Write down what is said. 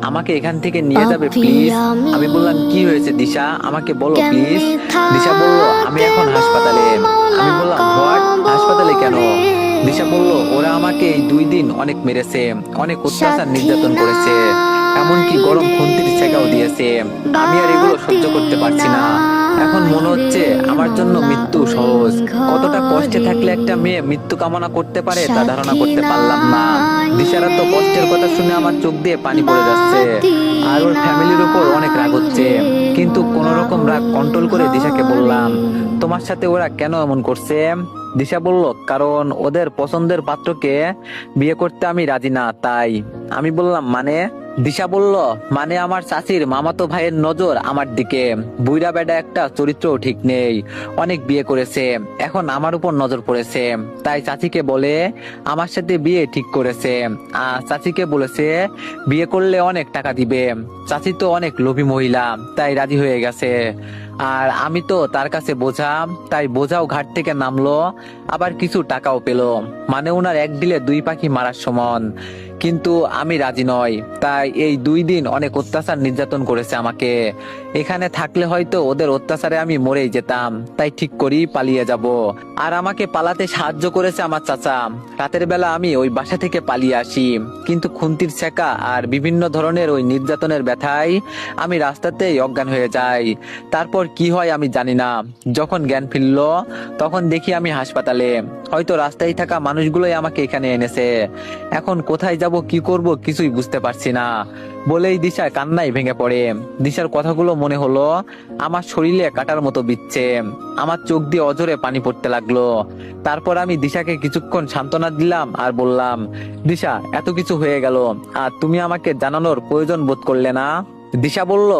আমাকে এখান থেকে নিয়ে যাবে প্লিজ? আমি বললাম কি হয়েছে দিশা, আমাকে বলো প্লিজ। দিশা বলল আমি এখন হাসপাতালে। আমি বললাম হোয়াট, হাসপাতালে কেন? দিশা বলল ওরা আমাকে এই 2 দিন অনেক মেরেছে, অনেক অত্যাচার নির্যাতন করেছে, এমনকি গরম খুন্তির ছেঁকাও দিয়েছে। আমি আর এগুলো সহ্য করতে পারছি না। এখন মনে হচ্ছে আমার জন্য মৃত্যু সহজ। কতটা কষ্টে থাকলে একটা মেয়ে মৃত্যু কামনা করতে পারে তা ধারণা করতে পারলাম না। দিশারা তো কষ্টের কথা শুনে আমার চোখ দিয়ে পানি পড়ে যাচ্ছে, আর ওর ফ্যামিলির উপর অনেক রাগ হচ্ছে। কিন্তু কোন রকম রাগ কন্ট্রোল করে দিশাকে বললাম তোমার সাথে ওরা কেন এমন করছে? দিশা বলল কারণ ওদের পছন্দের পাত্রকে বিয়ে করতে আমি রাজি না, তাই। আমি বললাম মানে? দিশা বলল মানে আমার চাচির মামাতো ভাইয়ের নজর আমার দিকে। বুইড়া বেডা একটা, চরিত্রও ঠিক নেই, অনেক বিয়ে করেছে, এখন আমার উপর নজর পড়েছে, তাই চাচিকে বলে আমার সাথে বিয়ে ঠিক করেছে। চাচিকে বলেছে বিয়ে করলে অনেক টাকা দিবে। চাচি তো অনেক লোভী মহিলা, তাই রাজি হয়ে গেছে। আর আমি তো তার কাছে বোঝা, তাই বোঝাও ঘাট থেকে নামলো, আবার কিছু টাকাও পেলো। মানে ওনার এক ডিলে 2 পাখি মারার সমান। কিন্তু আমি রাজি নই, তাই এই 2 দিন অনেক অত্যাচার নির্যাতন করেছে আমাকে। এখানে থাকলে হয়তো ওদের অত্যাচারে আমি মরেই যেতাম, তাই ঠিক করি পালিয়ে যাব। আর আমাকে পালাতে সাহায্য করেছে আমার চাচা। রাতের বেলা আমি ওই বাসা থেকে পালিয়ে আসি, কিন্তু খুন্তির ছেঁকা আর বিভিন্ন ধরনের ওই নির্যাতনের ব্যথায় আমি রাস্তাতেই অজ্ঞান হয়ে যাই। তারপর কি হয় আমি জানি না। যখন জ্ঞান ফিরলো তখন দেখি আমি হাসপাতালে। হয়তো রাস্তায় থাকা মানুষগুলোই আমাকে এখানে এনেছে। এখন কোথায় যাব, কি করব কিছুই বুঝতে পারছি না। বলেই দিশা কান্নায় ভেঙে পড়ে। দিশার কথাগুলো মনে হলো আমার শরীরে কাটার মতো বিচ্ছে। আমার চোখ দিয়ে অঝরে পানি পড়তে লাগলো। তারপর আমি দিশাকে কিছুক্ষণ সান্ত্বনা দিলাম আর বললাম দিশা এত কিছু হয়ে গেল আর তুমি আমাকে জানানোর প্রয়োজন বোধ করলে না? দিশা বলল